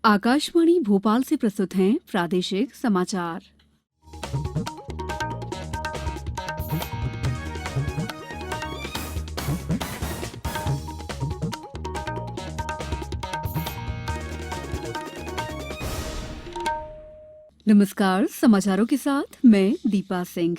आकाशवाणी भोपाल से प्रस्तुत हैं प्रादेशिक समाचार। नमस्कार, समाचारों के साथ मैं दीपा सिंह।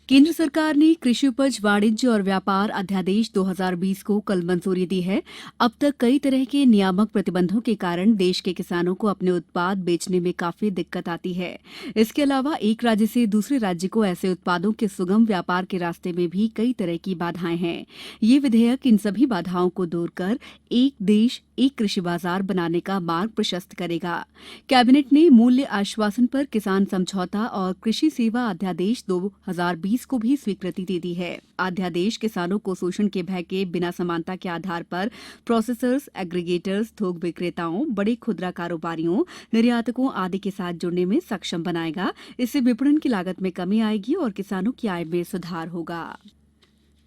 केंद्र सरकार ने कृषि उपज वाणिज्य और व्यापार अध्यादेश 2020 को कल मंजूरी दी है। अब तक कई तरह के नियामक प्रतिबंधों के कारण देश के किसानों को अपने उत्पाद बेचने में काफी दिक्कत आती है। इसके अलावा एक राज्य से दूसरे राज्य को ऐसे उत्पादों के सुगम व्यापार के रास्ते में भी कई तरह की बाधाएं हैं। ये विधेयक इन सभी बाधाओं को दूर कर एक देश एक कृषि बाजार बनाने का मार्ग प्रशस्त करेगा। कैबिनेट ने मूल्य आश्वासन पर किसान समझौता और कृषि सेवा अध्यादेश 2020 को भी स्वीकृति दे दी है। अध्यादेश किसानों को शोषण के भय के बिना समानता के आधार पर प्रोसेसर्स, एग्रीगेटर्स, थोक विक्रेताओं, बड़े खुदरा कारोबारियों, निर्यातकों आदि के साथ जुड़ने में सक्षम बनाएगा। इससे विपणन की लागत में कमी आएगी और किसानों की आय में सुधार होगा।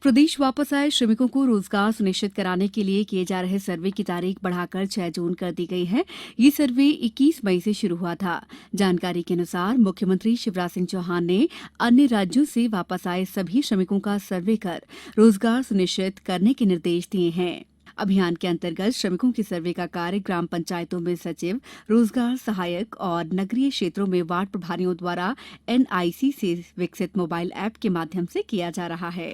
प्रदेश वापस आए श्रमिकों को रोजगार सुनिश्चित कराने के लिए किए जा रहे सर्वे की तारीख बढ़ाकर 6 जून कर दी गई है। ये सर्वे 21 मई से शुरू हुआ था। जानकारी के अनुसार मुख्यमंत्री शिवराज सिंह चौहान ने अन्य राज्यों से वापस आए सभी श्रमिकों का सर्वे कर रोजगार सुनिश्चित करने के निर्देश दिए हैं। अभियान के अंतर्गत श्रमिकों के सर्वे का कार्य ग्राम पंचायतों में सचिव, रोजगार सहायक और नगरीय क्षेत्रों में वार्ड प्रभारियों द्वारा NIC से विकसित मोबाइल ऐप के माध्यम से किया जा रहा है।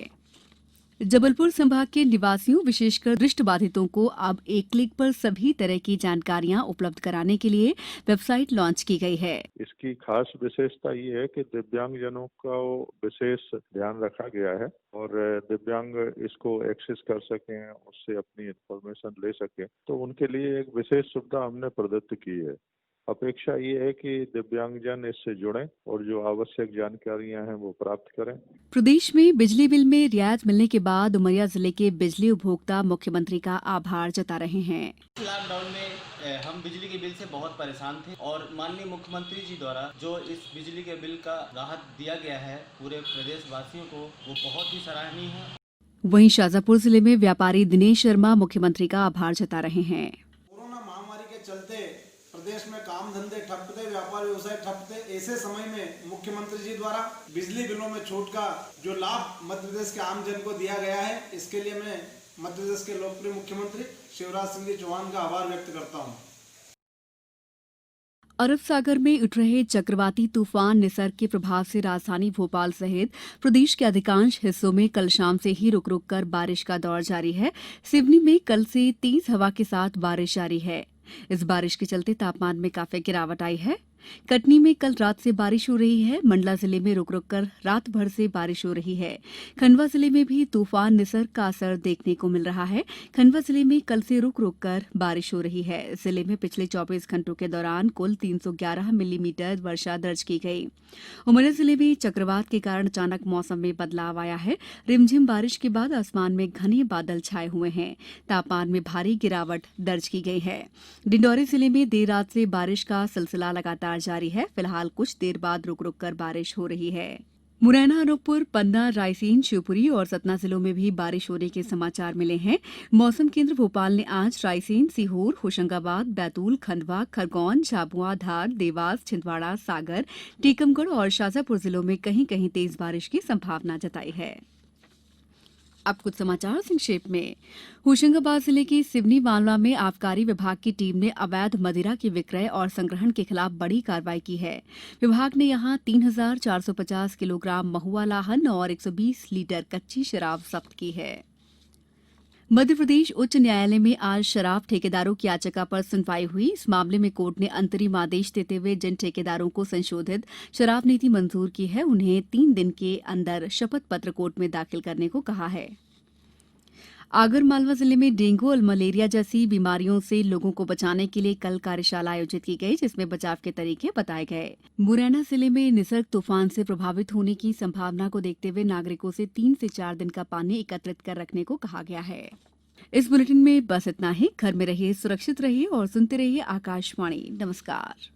जबलपुर संभाग के निवासियों विशेषकर दृष्टिबाधितों को अब एक क्लिक पर सभी तरह की जानकारियां उपलब्ध कराने के लिए वेबसाइट लॉन्च की गई है। इसकी खास विशेषता ये है कि दिव्यांगजनों का विशेष ध्यान रखा गया है और दिव्यांग इसको एक्सेस कर सकें, उससे अपनी इंफॉर्मेशन ले सकें, तो उनके लिए एक विशेष सुविधा हमने प्रदत्त की है। अपेक्षा ये है कि दिव्यांगजन इससे जुड़ें और जो आवश्यक जानकारियां हैं वो प्राप्त करें। प्रदेश में बिजली बिल में रियायत मिलने के बाद उमरिया जिले के बिजली उपभोक्ता मुख्यमंत्री का आभार जता रहे हैं। लॉकडाउन में हम बिजली के बिल से बहुत परेशान थे और माननीय मुख्यमंत्री जी द्वारा जो इस बिजली के बिल का राहत दिया गया है पूरे प्रदेश वासियों को, वो बहुत ही सराहनीय है। वहीं शाजापुर जिले में व्यापारी दिनेश शर्मा मुख्यमंत्री का आभार जता रहे हैं। कोरोना महामारी के चलते प्रदेश में काम धंधे ठप थे, व्यापार व्यवसाय ठप थे। ऐसे समय में मुख्यमंत्री जी द्वारा बिजली बिलों में छूट का जो लाभ मध्य प्रदेश के आम जन को दिया गया है, इसके लिए मैं मध्य प्रदेश के लोकप्रिय मुख्यमंत्री शिवराज सिंह जी चौहान का आभार व्यक्त करता हूं। अरब सागर में उठ रहे चक्रवाती तूफान निसर्ग के प्रभाव से राजधानी भोपाल सहित प्रदेश के अधिकांश हिस्सों में कल शाम से ही रुक रुक कर बारिश का दौर जारी है। सिवनी में कल से तेज हवा के साथ बारिश जारी है। इस बारिश के चलते तापमान में काफी गिरावट आई है। कटनी में कल रात से बारिश हो रही है। मंडला जिले में रुक रुक कर रात भर से बारिश हो रही है। खंडवा जिले में भी तूफान निसर्ग का असर देखने को मिल रहा है। खंडवा जिले में कल से रुक रुक कर बारिश हो रही है। जिले में पिछले 24 घंटों के दौरान कुल 311 मिलीमीटर वर्षा दर्ज की गई। उमरिया जिले में चक्रवात के कारण अचानक मौसम में बदलाव आया है। रिमझिम बारिश के बाद आसमान में घने बादल छाए हुए हैं। तापमान में भारी गिरावट दर्ज की गई है। डिंडौरी जिले में देर रात से बारिश का सिलसिला लगातार जारी है। फिलहाल कुछ देर बाद रुक रुक कर बारिश हो रही है। मुरैना, अनूपपुर, पन्ना, रायसेन, शिवपुरी और सतना जिलों में भी बारिश होने के समाचार मिले हैं। मौसम केंद्र भोपाल ने आज रायसेन, सीहोर, होशंगाबाद, बैतूल, खंडवा, खरगोन, झाबुआ, धार, देवास, छिंदवाड़ा, सागर, टीकमगढ़ और शाजापुर जिलों में कहीं कहीं तेज बारिश की संभावना जताई है। अब कुछ समाचार संक्षेप में। होशंगाबाद जिले के सिवनी मामला में आबकारी विभाग की टीम ने अवैध मदिरा के विक्रय और संग्रहण के खिलाफ बड़ी कार्रवाई की है। विभाग ने यहां 3,450 किलोग्राम महुआ लाहन और 120 लीटर कच्ची शराब जब्त की है। मध्य प्रदेश उच्च न्यायालय में आज शराब ठेकेदारों की याचिका पर सुनवाई हुई। इस मामले में कोर्ट ने अंतरिम आदेश देते हुए जिन ठेकेदारों को संशोधित शराब नीति मंजूर की है, उन्हें 3 दिन के अंदर शपथ पत्र कोर्ट में दाखिल करने को कहा है। आगरमालवा जिले में डेंगू और मलेरिया जैसी बीमारियों से लोगों को बचाने के लिए कल कार्यशाला आयोजित की गई, जिसमें बचाव के तरीके बताए गए। मुरैना जिले में निसर्ग तूफान से प्रभावित होने की संभावना को देखते हुए नागरिकों से 3 से 4 दिन का पानी एकत्रित कर रखने को कहा गया है। इस बुलेटिन में बस इतना ही। घर में रहिए, सुरक्षित रहिए और सुनते रहिए आकाशवाणी। नमस्कार।